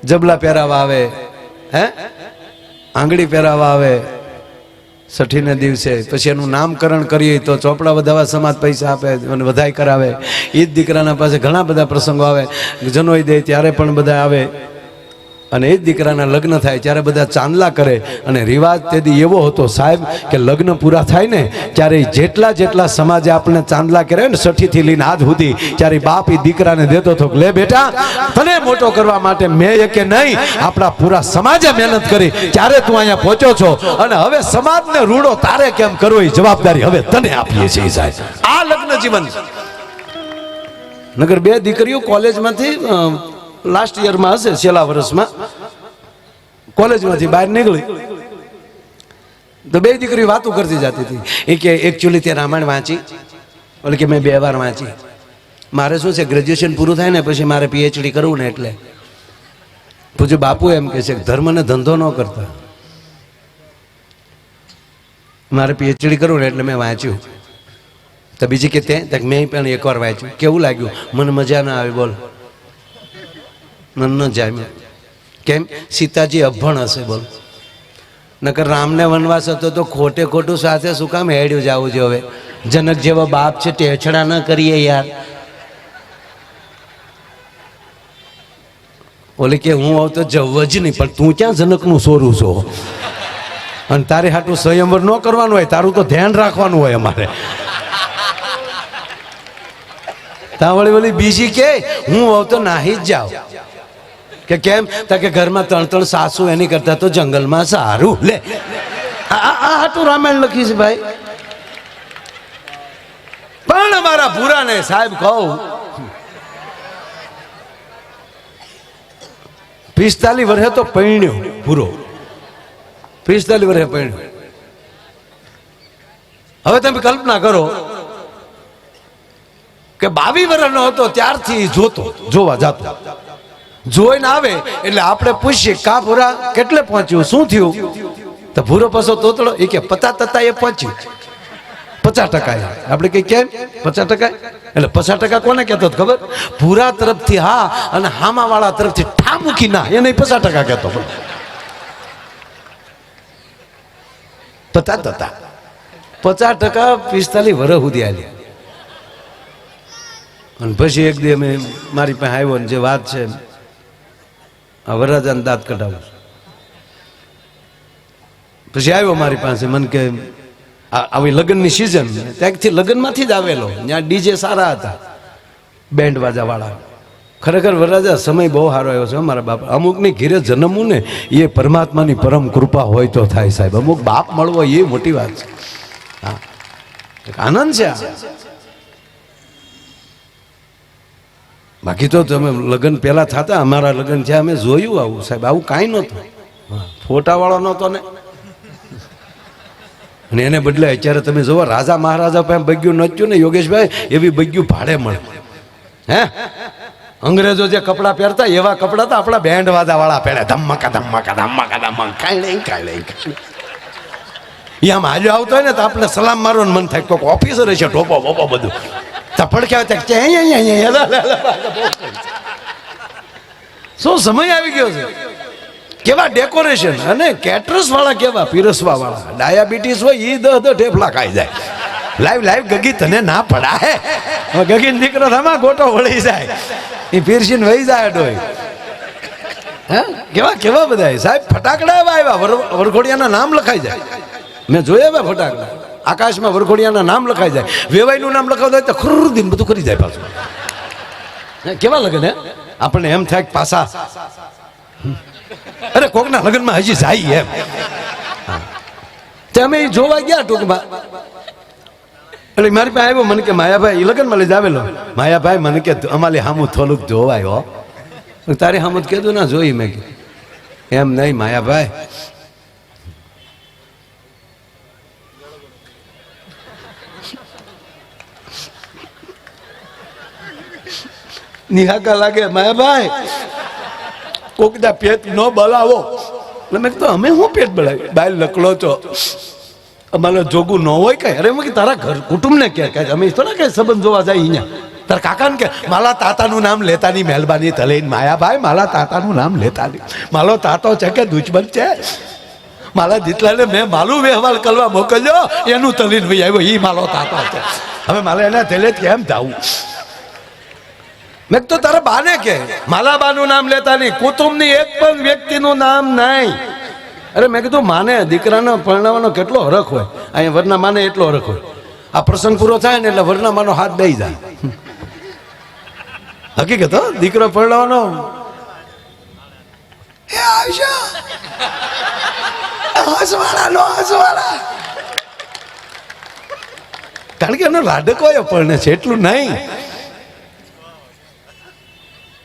જબલા પહેરાવા આવે, હે આંગળી પહેરાવા આવે છઠ્ઠીને દિવસે, પછી એનું નામકરણ કરીએ તો ચોપડા વધાવવા સમાજ પૈસા આપે અને વધાઈ કરાવે. એ જ દીકરાના પાસે ઘણા બધા પ્રસંગો આવે, જનોઈ દે ત્યારે પણ બધા આવે, અને એ જ દીકરાના લગ્ન થાય ત્યારે બધા ચાંદલા કરે. અને રિવાજ તેથી એવો હતો સાહેબ કે લગ્ન પૂરા થાય ને ત્યારે જેટલા જેટલા સમાજે આપણે ચાંદલા કરે ને છઠ્ઠીથી લઈને આજ સુધી, ત્યારે બાપ એ દીકરાને દેતો હતો, લે બેટા તને મોટો કરવા માટે મેં એકે નહીં આપણા પૂરા સમાજે મહેનત કરી, ત્યારે તું અહીંયા પહોંચ્યો છો, અને હવે સમાજને રૂડો તારે કેમ કરવો એ જવાબદારી હવે તને આપીએ છીએ સાહેબ. આ લગ્ન જીવન. નગર બે દીકરીઓ કોલેજમાંથી લાસ્ટ યરમાં હશે, છેલ્લા વર્ષમાં કોલેજમાંથી બહાર નીકળી તો બે દીકરી વાતો કરતી જતી હતી. એ કે એકચ્યુઅલી તે રામાયણ વાંચી, એટલે કે મેં 2 વાર વાંચી. મારે શું છે ગ્રેજ્યુએશન પૂરું થાય ને પછી મારે પીએચડી કરવું ને, એટલે પૂછ્યું બાપુ એમ કે છે ધર્મ ને ધંધો ન કરતા, મારે પીએચડી કરવું ને એટલે મેં વાંચ્યું. તો બીજી કે તે મેં પણ એકવાર વાંચ્યું, કેવું લાગ્યું? મને મજા ના આવી. બોલ ન જામ્યું. કેમ? સીતાજી અભણ હશે. બોલ નકર રામને વનવાસ હતો તો ખોટે ખોટું સાથે શું કામ હેડ્યું જવું છે? હવે જનક જેવો બાપ છે, ટેછડા ન કરીએ યાર. ઓલી કે હું આવ તો જવ જ નહીં, પણ તું ક્યાં જનકનું સોરું છો? અને તારે હાટું સ્વયંવર ન કરવાનું હોય, તારું તો ધ્યાન રાખવાનું હોય અમારે. ત્યાં વળી બીજી કે હું આવ તો નાહી જ જાઉં. કે કેમ? કે ઘરમાં 3 સાસુ, એની કરતા તો જંગલમાં સારું. લે આ હાટું રામાયણ લખી છે ભાઈ. પણ અમારા ભૂરાને સાહેબ કહું 45 વર્ષે તો પૈણ્યો પૂરો, 45 વર્ષે પૈણ્યો. હવે તમે કલ્પના કરો કે 22 વર્ષનો હતો ત્યારથી જોવા જતો, જોઈને આવે એટલે આપણે પૂછીએ કા ભૂરા કેટલે પહોંચ્યું, શું થયું? તો ભૂરો પાછો તોતડો એ કે 50% એ પહોંચ્યું, 50%. આપણે કઈ કેમ 50%? એટલે 50% કોને કહેતો ખબર? ભૂરા તરફથી હા, અને હામા વાળા તરફથી ઠા મૂકી ના, એને 50% કહેતો. 50% 45 વર્ષ સુધી આલ્યા. અને પછી એક દી અમે મારી પાસે આવ્યો ને જે વાત છે વરરાજાને દાંત કઢાવું. પછી આવ્યો મારી પાસે, મને કે આવી લગ્નની સિઝન, ત્યાંથી લગ્નમાંથી જ આવેલો. ત્યાં ડીજે સારા હતા, બેન્ડ વાજા વાળા. ખરેખર વરરાજા સમય બહુ સારો આવ્યો છે મારા બાપ. અમુકની ઘેરે જન્મવું ને એ પરમાત્માની પરમ કૃપા હોય તો થાય સાહેબ. અમુક બાપ મળવો એ મોટી વાત છે. હા, આનંદ છે. બાકી તો તમે લગ્ન પહેલા થતા, અમારા લગ્ન થયા અમે જોયું આવું સાહેબ, આવું કાંઈ નહોતું. ફોટાવાળો નહોતો ને. અને એને બદલે અત્યારે તમે જોવો રાજા મહારાજા પાસે બગ્યું નચ્યું ને યોગેશભાઈ, એવી બગ્યું ભાડે મળે. હે અંગ્રેજો જે કપડાં પહેરતા એવા કપડાં તો આપણા બેન્ડ વાજા વાળા પહેરે, ધમ્મકા ધમ્મકા ધમ્મકા ધમ્મકા, કાંઈ નહીં. એ આમ હાલ્યો આવતો હોય ને તો આપણે સલામ મારવાનું મન થાય. કોઈક ઓફિસર છે, ટોપો બોપો બધું શું સમય આવી ગયો છે! કેવા ડેકોરેશન, અને કેટરસ વાળા કેવા પીરસવા વાળા. ડાયાબિટીસ હોય એ 10 ઢેફલા ખાઈ જાય. લાઈવ ગગી તને ના પડા હે, ગગી દીકરો થમા ગોટો વળી જાય, એ પીરસીને વહી જાય ડોય. હે કેવા બધા સાહેબ ફટાકડા એવા આવ્યા, વરઘોડિયાના નામ લખાઈ જાય. મેં જોયા એવા ફટાકડા આકાશમાં, વરઘોડિયાના નામ લખાઈ જાય. વેવાઈનું નામ લખાવતા હોય તો ખુરદીન બધું કરી જાય પાછું. કેવા લગન હે! આપણને એમ થાય પાછા અરે કોકના લગ્નમાં હજી જાય એમ. અમે જોવા ગયા ટૂંકમાં. એટલે મારી પાસે આવ્યો, મને કે માયાભાઈ એ લગ્નમાં લઈ આવેલો. માયાભાઈ મને કે અમારી હામું થોડુંક જોવાય. તારી હામું કીધું ના જોઈ. મેં કીધું એમ નહીં માયાભાઈ, નિહાકા લાગે. માયાભાઈ કોકના પેટ ન બલાવો, એટલે મેં કીધું અમે શું પેટ બળાવી બાય લકડો છો અમારે જોગું ન હોય કઈ અરે મેં તારા ઘર કુટુંબને કે અમે થોડા કઈ સંબંધ જોવા જાય અહીંયા તારા કાકાને કે મારા તાતાનું નામ લેતાની મહેરબાની તલેન માયાભાઈ મારા તાતાનું નામ લેતાની મારો તાતો છે કે દુશ્મન છે મારા દીકરાને મેં માલું વ્યવહાર કરવા મોકલ્યો એનું તલીન ભાઈ આવ્યો એ મારો તાતો છે હવે મારે એના થેલે કેમ જાવું મેં તો તારા બાને કે માલા બાનું નામ લેતા નહીં કુટુંબની એક પણ વ્યક્તિનું નામ નહીં અરે મેં કીધું માને દીકરાનો પરણાવવાનો કેટલો હરખ હોય અહીંયા વરના માને એટલો હરખ હોય આ પ્રસંગ પૂરો થાય ને એટલે વરના માનો હાથ દઈ જાય હકીકત હો દીકરો પરણાવવાનો કારણ કે એનો લાડક હોય પરણે છે એટલું નહીં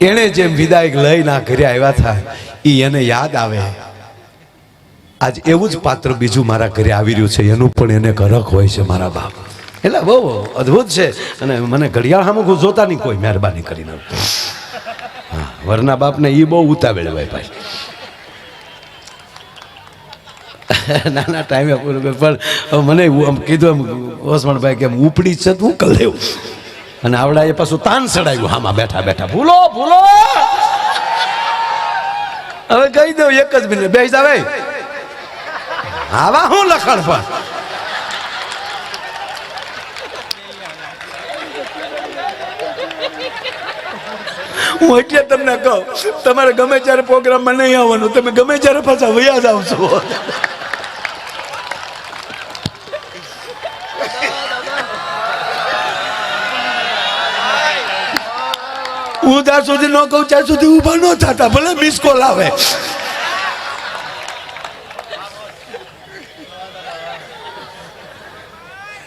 એને જેમ વિદાય લઈ ના ઘરે આવ્યા થાય એ એને યાદ આવે આજ એવું જ પાત્ર બીજું મારા ઘરે આવી રહ્યું છે એનું પણ એને હરખ હોય છે મારા બાપ એટલે બહુ અદભુત છે અને મને ઘડિયાળ સામે જોતા નહીં કોઈ મહેરબાની કરીને હા વરના બાપને એ બહુ ઉતાવેળ હોય ભાઈ નાના ટાઈમે પણ મને કીધું એમ ઓસમાણભાઈ કે ઉપડી છે તું કર લેવું અને આવડા એ પાછું તાન ચડાવ્યું હામાં બેઠા બેઠા ભૂલો ભૂલો હવે કહી દઉં એક જ મિનિટ બેસી જાવે આવા હું લખણ પણ હું એટલે તમને કહું તમારે ગમે ત્યારે પ્રોગ્રામમાં નહીં આવવાનું તમે ગમે ત્યારે પાછા વયા જ આવશો હું ત્યાં સુધી ન કહું ત્યાં સુધી ઊભા ન થતા ભલે મિસ કોલ આવે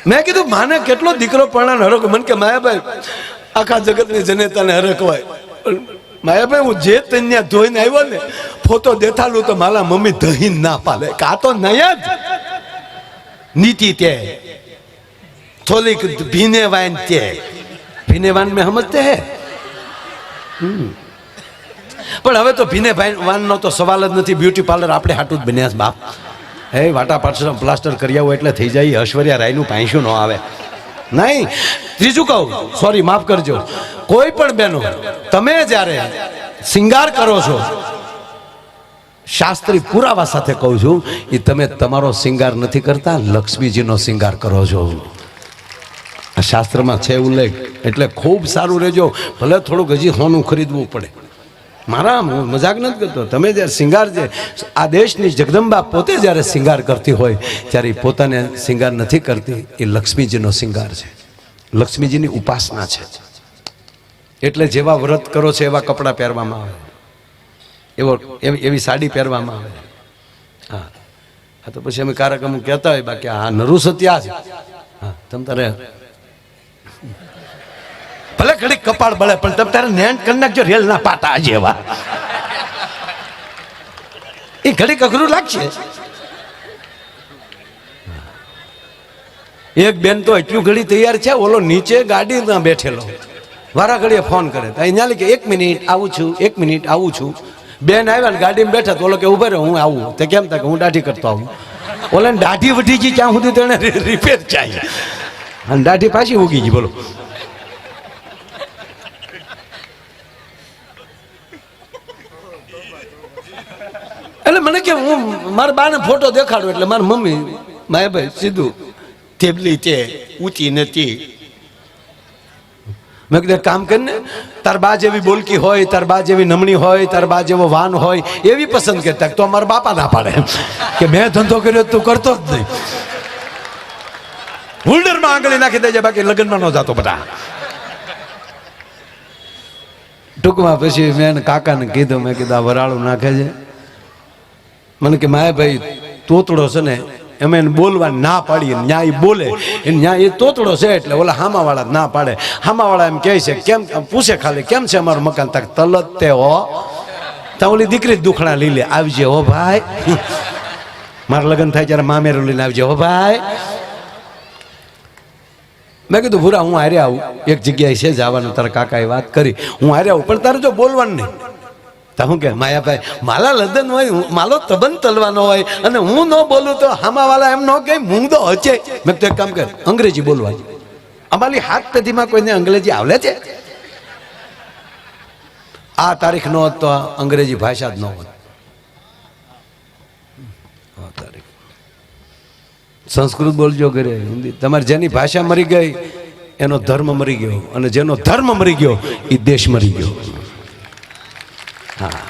મેં કીધું માને કેટલો દીકરો પરણાનો હરખ મને કે માયાભાઈ આખા જગતની જનેતાને હરખ હોય માયાભાઈ હું જે તન્યા ધોઈને આવ્યો ને ફોટો દેખાડું તો મારા મમ્મી દહીં ના પાડે કા તો નહીં જ નીતિ તે થોડીક ભીને વાન તે ભીને વાન મેં સમજતે હે પણ હવે તો ભીને વાનનો તો સવાલ જ નથી બ્યુટી પાર્લર આપણે હાટું જ બન્યા છે બાપ હે વાટા પાછળ પ્લાસ્ટર કરી આવું એટલે થઈ જાય ઐશ્વર્યા રાયનું પાંચું ન આવે નહીં ત્રીજું કહું સોરી માફ કરજો કોઈ પણ બહેનો તમે જ્યારે શિંગાર કરો છો શાસ્ત્રી પુરાવા સાથે કહું છું એ તમે તમારો શિંગાર નથી કરતા લક્ષ્મીજીનો શિંગાર કરો છો આ શાસ્ત્રમાં છે ઉલ્લેખ એટલે ખૂબ સારું રહેજો ભલે થોડુંક હજી સોનું ખરીદવું પડે મારા મજાક નથી કરતો તમે જ્યારે શિંગાર જે આ દેશની જગદંબા પોતે જ્યારે શિંગાર કરતી હોય ત્યારે એ પોતાને શિંગાર નથી કરતી એ લક્ષ્મીજીનો શિંગાર છે લક્ષ્મીજીની ઉપાસના છે એટલે જેવા વ્રત કરો છો એવા કપડાં પહેરવામાં આવે એવી સાડી પહેરવામાં આવે હા હા તો પછી અમે કાર્યક્રમ કહેતા હોય બાકી આ નરુ સત્યા છે હા તમ તારે ભલે ઘડી કપાળ બળે પણ તમે તારે નેણ કરી નાખજો રેલ ના પાટા જેવા એ ઘડી અઘરું લાગશે એક બેન તો એટલું ઘડી તૈયાર છે ઓલો નીચે ગાડીમાં બેઠેલો વારા ઘડીએ ફોન કરે અહીંયા કે 1 મિનિટ આવું છું 1 મિનિટ આવું છું બેન આવ્યા ને ગાડીમાં બેઠા તો ઓલો કે ઉભા રહો હું આવું તે કેમ થાય કે હું દાઢી કરતો આવું ઓલે દાઢી વધી ગઈ ત્યાં સુધી તેને રિપેર ચાહીએ અને દાઢી પાછી ઉગી ગઈ બોલો એટલે મને કે હું મારા બાને ફોટો દેખાડું એટલે મારી મમ્મી માયાભાઈ સીધું થેબલી તે ઊંચી નથી મેં કીધું કામ કરીને તાર બા જેવી બોલકી હોય તાર બા જેવી નમણી હોય તાર બા જેવો વાન હોય એવી પસંદ કરતા તો અમારા બાપા ના પાડે કે મેં ધંધો કર્યો તું કરતો જ નહીં હોલ્ડરમાં આંગળી નાખી દેજે બાકી લગ્નમાં ન જાતો બધા ટૂંકમાં પછી મેં કાકાને કીધું મેં કીધું આ વરાળું નાખે છે મને કે માયાભાઈ તોતડો છે ને એમ એને બોલવા ના પાડીએ ન્યાય બોલે ન્યાય એ તોતડો છે એટલે ઓલા હામાવાળા ના પાડે હામાવાળા એમ કહે છે કેમ પૂછે ખાલી કેમ છે અમારું મકાન તક તલત તે હો તો ઓલી દીકરી દુખણા લઈ લે આવજે હો ભાઈ મારા લગ્ન થાય ત્યારે મામેરું લઈને આવજે હો ભાઈ મેં કીધું ભૂરા હું હારે આવું એક જગ્યાએ છે જવાનું તારા કાકાએ વાત કરી હું હારે આવું પણ તારે જો બોલવાનું નહીં તો હું કે માયાભાઈ માલા લદન હોય, માલો તબન તલવાનો હોય અને હું ન બોલું તો હામાવાલા એમ ન કે હું તો હચે. મેં તો એક કામ કર, અંગ્રેજી બોલવા. અમારી હાથ પેઢીમાં કોઈને અંગ્રેજી આવડે છે? આ તારીખ ન હોત તો અંગ્રેજી ભાષા જ ન હોત. સંસ્કૃત બોલજો ઘરે, હિન્દી. તમારે જેની ભાષા મરી ગઈ એનો ધર્મ મરી ગયો, અને જેનો ધર્મ મરી ગયો એ દેશ મરી ગયો. હા,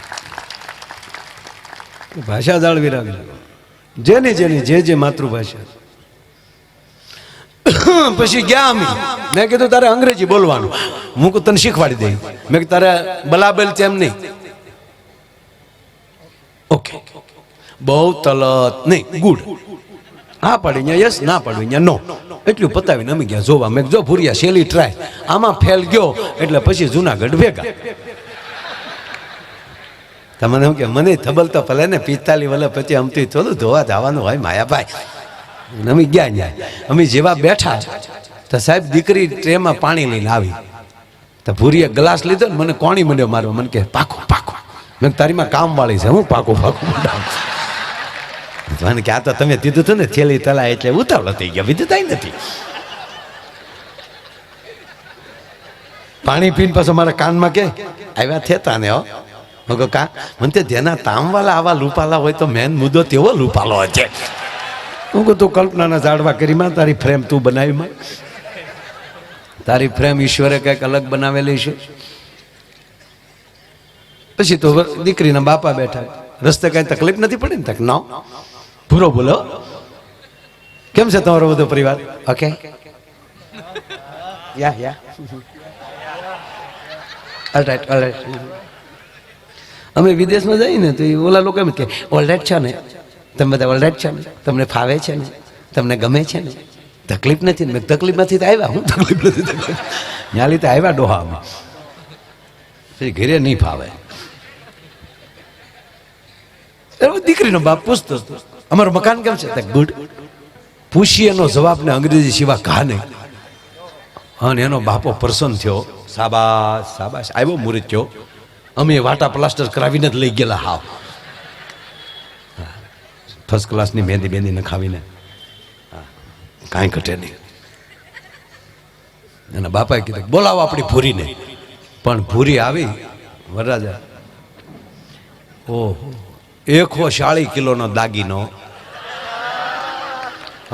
ભાષા જાળવી રાખજો, જેની જેની જે માતૃભાષા. પછી ગયા અમે, મેં કીધું તારે અંગ્રેજી બોલવાનું, હું તને શીખવાડી દઈ. મેં કીધું તારે બલાબેલ છે એમ નહીં, ઓકે, બહુ તલત નહીં, ગુડ. હા પાડી અહીંયા યસ, ના પાડવી અહીંયા નો, એટલું પતાવીને અમે ગયા જોવા. મેં જો ભૂરિયા શેલી ટ્રાય, આમાં ફેલ ગયો એટલે પછી જુનાગઢ ભેગા. તમને શું કે મને થબલ તો ભલે ને 45 વર્ષ પછી અમથી થોડું ધોવા જવાનું હોય માયાભાઈ. અમે ગયા ત્યાં, અમે જેવા બેઠા તો સાહેબ દીકરી ટ્રેમાં પાણી લઈને આવી. તો ભૂરીએ ગ્લાસ લીધો ને મને કોણી મંડ્યો મારવા. મને કે પાકો પાકો. મેં તારીમાં કામ વાળી છે, હું પાકો પાકો મને કે આ તો તમે દીધું હતું ને થેલી તલા એટલે ઉતાવળ થઈ ગયા, બીજું થાય નથી. પાણી પીને પાછો મારા કાનમાં કે આવ્યા થેતા ને હો. કા મને તે જેના તામવાલા આવા લૂપાલા હોય તો મેન મુદ્દો તેવો લૂપાલો છે. હું કહું તું કલ્પનાના ઝાડવા કરીમાં તારી ફ્રેમ તું બનાવીમાં, તારી ફ્રેમ ઈશ્વરે કંઈક અલગ બનાવેલી છે. પછી તો દીકરીના બાપા બેઠા, રસ્તે કઈ તકલીફ નથી પડી ને? તક ના. પૂરો બોલો, કેમ છે તમારો બધો પરિવાર? ઓકે, યા ઓલરાઈટ ઓલરાઈટ. અમે વિદેશમાં જઈએ ને તો ઓલા લોકો એમ કે ઓલરાઈટ છે ને, તમે બધા ઓલરાઈટ છે ને, તમને ફાવે છે ને, તમને ગમે છે ને, તકલીફ નથી ને? તકલીફ નથી તો આવ્યા, હું તકલીફ નથી, તકલીફ ત્યાં લીધે આવ્યા ડોહા અમે. પછી ઘરે નહીં ફાવે. દીકરીનો બાપ પૂછતો અમારું મકાન કેમ છે? ગુડ. પૂછીએ એનો જવાબ ને અંગ્રેજી સિવાય ઘા નહીં. અને એનો બાપો પ્રસન્ન થયો, સાબાશ સાબાશ, આવ્યો મુહૂર્ત થયો. અમે વાટા પ્લાસ્ટર કરાવીને જ લઈ ગયેલા. હાવ ફર્સ્ટ ક્લાસની મહેંદી બેંદી નખાવીને, કાંઈ ઘટે નહીં. એના બાપાએ કીધું બોલાવો આપણી ભૂરીને. પણ ભૂરી આવી વરરાજા, ઓહો, 140 કિલોનો દાગીનો,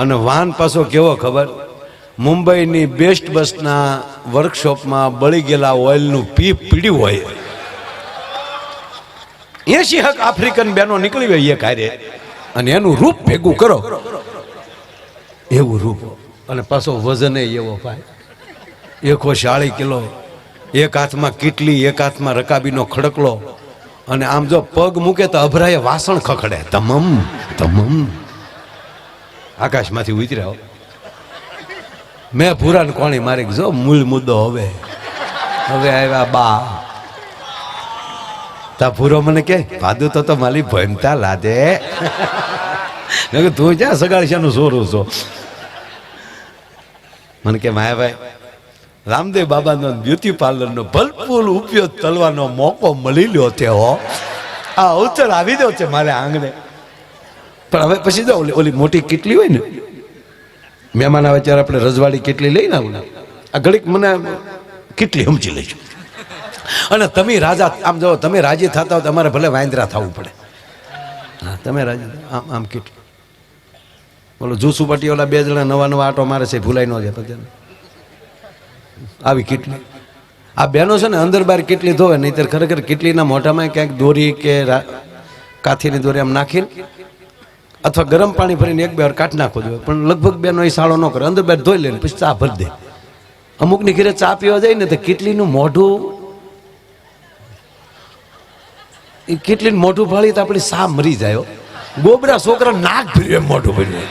અને વાહન પાછો કેવો ખબર? મુંબઈની બેસ્ટ બસના વર્કશોપમાં બળી ગયેલા ઓઇલનું પીપ પીડ્યું હોય. 80 આફ્રિકન બહેનો નીકળી હોય એ કાર્ય, અને એનું રૂપ ભેગું કરો, એવું રૂપ. અને પાછો વજન એવો ભાઈ, 140 કિલો. એક હાથમાં કીટલી, એક હાથમાં રકાબીનો ખડકલો, અને આમ જો પગ મૂકે તો અભરાએ વાસણ ખખડે. તમામ તમામ આકાશમાંથી ઉતર્યા. મેં ભૂરાને કોણી મારી જો મૂળ મુદ્દો હવે આવ્યા બા. તા ભૂરો મને કે ભાદુ તો મારી ભણતા લાદે. તું ક્યાં સગાડશાનું સોરું છો? મને કે માયાભાઈ, રામદેવ બાબાનો બ્યુટી પાર્લરનો ભરપૂર ઉપયોગ કરવાનો મોકો મળી લ્યો તે હો. આ અવસર આવી દો છે મારે આંગણે. પણ હવે પછી જો ઓલી મોટી કેટલી હોય ને, મહેમાન આવે ત્યારે આપણે રજવાડી કેટલી લઈને આવું, આ ઘડીક મને કેટલી સમજી લઈશું. અને તમે રાજા, આમ જો તમે રાજી થતા હો તમારે ભલે વાંદરા થવું પડે. હા, તમે રાજી આમ આમ કેટલી. બોલો જૂસુ પાટી ઓલા 2 જણા નવા આટો મારે છે, ભૂલાઈ ન જાય પછી આવી કેટલી. આ બહેનો છે ને અંદર બહાર કેટલી ધોવે, નહીંતર ખરેખર કેટલીના મોઢામાં ક્યાંક દોરી કે કાથીની દોરી આમ નાખીને અથવા ગરમ પાણી ભરીને 1-2 વાર કાઢ નાખો જોઈએ. પણ લગભગ બહેનો એ સાળો ન કરે, અંદર બહાર ધોઈ લે ને પછી ચા ભરી દે. અમુકની ઘરે ચા પીવા જાય ને તો કેટલીનું મોઢું, એ કેટલીનું મોઢું ભાળી તો આપણી સા મરી જાય. ગોબરા છોકરા નાક ભર્યું એમ મોઢું ભર્યું,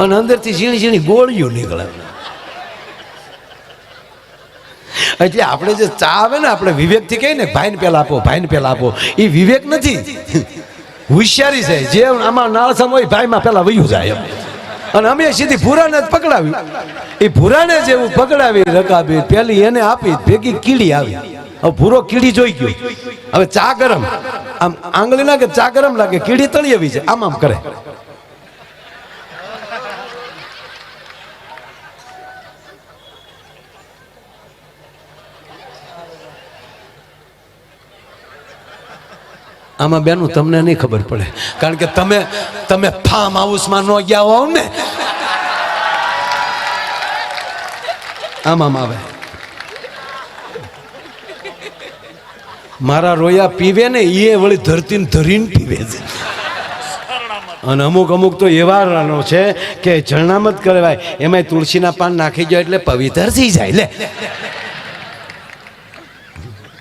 અને અંદરથી ઝીણી ઝીણી ગોળીઓ નીકળે. એટલે આપણે જે ચા આવે ને, આપણે વિવેકથી કહીએ ને ભાઈને પેલા આપો, ભાઈને પેલા આપો, એ વિવેક નથી, હોશિયારી છે. જે આમાં નાળસમ હોય ભાઈમાં પેલા વયું જાય. અને અમે સીધી ભૂરાને જ પકડાવી. એ ભૂરાને જેવું પકડાવી રકાબી પેલી એને આપી, ભેગી કીડી આવી. હવે ભૂરો કીડી જોઈ ગયો, હવે ચા ગરમ, આમ આંગળી લાગે ચા ગરમ લાગે, કીડી તળી આવી છે, આમ આમ કરે. આમાં બેનું તમને નહીં ખબર પડે, કારણ કે તમે ફાર્મ હાઉસમાં ન ગયા હોવ ને. આમ આવે. મારા રોયા પીવે ને એ વળી ધરતીને ધરીને પીવે છે. અને અમુક તો એવા છે કે જરણામત કહેવાય, એમાં તુલસીના પાન નાખી જાય એટલે પવિત્ર થઈ જાય. લે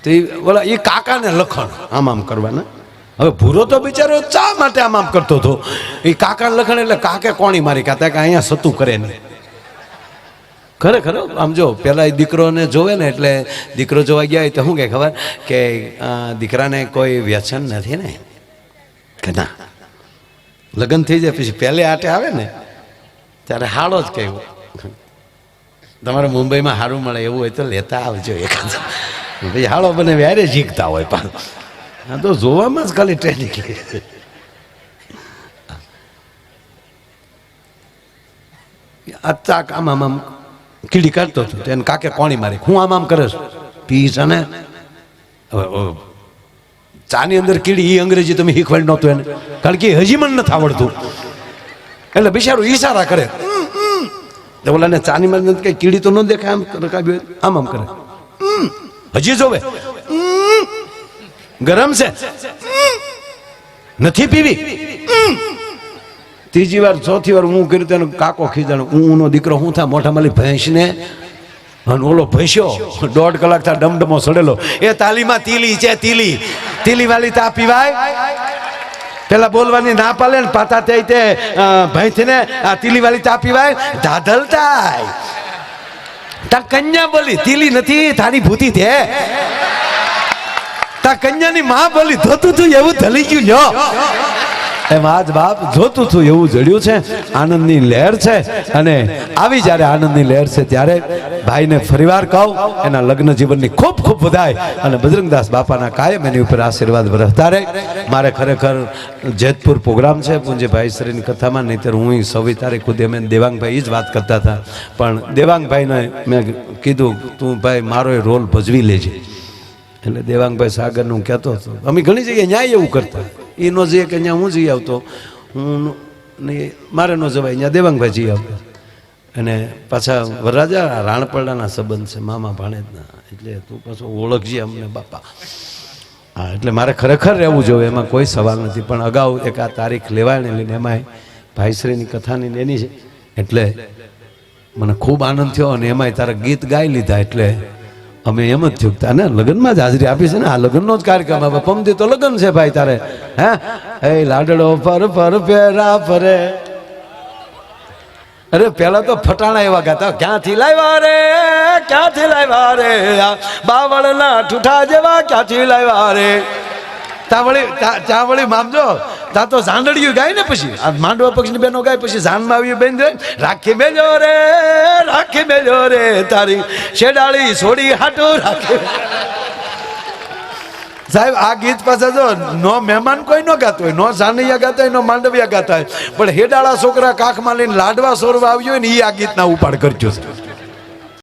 તો બોલા એ કાકાને લખણ આમ કરવાના. હવે ભૂરો તો બિચારો ચા માટે આમ કરતો હતો, એ કાકાને લખણ એટલે કાકે કોણી મારી કાતા કે અહીંયા સતું કરે નહીં. ખરેખર આમ જો પેલા દીકરોને જોવે ને એટલે દીકરો જોવા ગયા હોય તો શું કે ખબર કે દીકરાને કોઈ વ્યસન નથી ને, કે ના લગ્ન થઈ જાય પછી પહેલે આટે આવે ને ત્યારે હાડો જ કહેવું, તમારે મુંબઈમાં હારું મળે એવું હોય તો લેતા આવજો એકાદ. પછી હાડો બને વ્યારે શીખતા હોય પણ આ તો જોવામાં જ ખાલી ટ્રેનિંગ લે. આ ચાક આમ કીડી કાઢતો હતો એને કાકે કોણી મારી, હું આમ કરે છું પીસ. અને ચાની અંદર કીડી એ અંગ્રેજી તમે શીખવાડી નહોતું એને, કારણ કે હજી મને નથી આવડતું એટલે બિચારું ઈશારા કરે. ઓલાને ચાની માં કઈ કીડી તો ન દેખાય, આમ આમ કરે, હજી જોવે ગરમ છે નથી પીવી. ત્રીજી વાર ચોથી વાર હું કર્યું તેનો કાકો ખીજાણ, હું નો દીકરો હું થા મોઢા માલી ભેંસ ને, અને ઓલો ભેંસ્યો 1.5 કલાક થા ડમડમો સડેલો. એ તાલીમાં તીલી છે, તીલી વાલી તા પીવાય. પેલા બોલવાની ના પાલે ને પાતા તે ભેંસ ને આ તીલી વાલી તા પીવાય, ધાધલ થાય. તા કન્યા બોલી તીલી નથી થાની ભૂતી છે. તા કન્યાની માં બોલી ધોતું તું એવું ધલી ગયું લ્યો. એમ આજ બાપ જોતું હતું એવું જડ્યું છે. આનંદની લહેર છે, અને આવી જ્યારે આનંદની લહેર છે ત્યારે ભાઈને ફરીવાર કહું એના લગ્ન જીવનની ખૂબ ખૂબ વધાય, અને બજરંગદાસ બાપાના કાયમ એની ઉપર આશીર્વાદ વરસતા રહે. મારે ખરેખર જેતપુર પ્રોગ્રામ છે પૂંજ્યભાઈ શ્રીની કથામાં, નહીંતર હું 26 તારીખ સુધી અમે દેવાંગભાઈ જ વાત કરતા હતા, પણ દેવાંગભાઈને મેં કીધું તું ભાઈ મારો એ રોલ ભજવી લેજે. એટલે દેવાંગભાઈ સાગરનું કહેતો હતો, અમે ઘણી જગ્યાએ ન્યાય એવું કરતા, એ નો જઈએ કે અહીંયા હું જઈ આવતો, હું મારે ન જવાય અહીંયા દેવાંગભાઈ જઈ આવતા. અને પાછા વરરાજા રાણપરડાના સંબંધ છે મામા ભાણેજના, એટલે તું પાછો ઓળખજે અમને બાપા. હા એટલે મારે ખરેખર રહેવું જોઈએ, એમાં કોઈ સવાલ નથી. પણ અગાઉ એક આ તારીખ લેવાય લઈને એમાંય ભાઈશ્રીની કથાની એની છે એટલે મને ખૂબ આનંદ થયો. અને એમાંય તારા ગીત ગાઈ લીધા એટલે અમે એમ જ થયું ને લગ્નમાં જ હાજરી આપી છે ને, આ લગ્નનો જ કાર્યક્રમ. હવે પમદી તો લગ્ન છે ભાઈ તારે. હે લાડડો પર પેરા ફરે. અરે પેલા તો ફટાણા એવા ગાતા, ક્યાંથી લાવ્યા રે ક્યાંથી લાવ્યા રે, બાવળના ઠૂઠા જેવા ક્યાંથી લાવ્યા રે. ત્યાં વળી મામજો ત્યાં તો ઝાંડડિયું ગાય ને, પછી આ માંડવા પક્ષની બેનો ગાય, પછી ઝાનમાં આવ્યું બેન જોઈ રાખી બેજો રે તારી શેડાળી છોડી હાટો રાખી. સાહેબ આ ગીત પાછા જો નો મહેમાન કોઈ ન ગાતો હોય, નો ઝાનૈયા ગાતા હોય, નો માંડવિયા ગાતા હોય, પણ હેડાળા છોકરા કાખમાં લઈને લાડવા સોરવા આવ્યો હોય ને એ આ ગીતના ઉપાડ કરજો.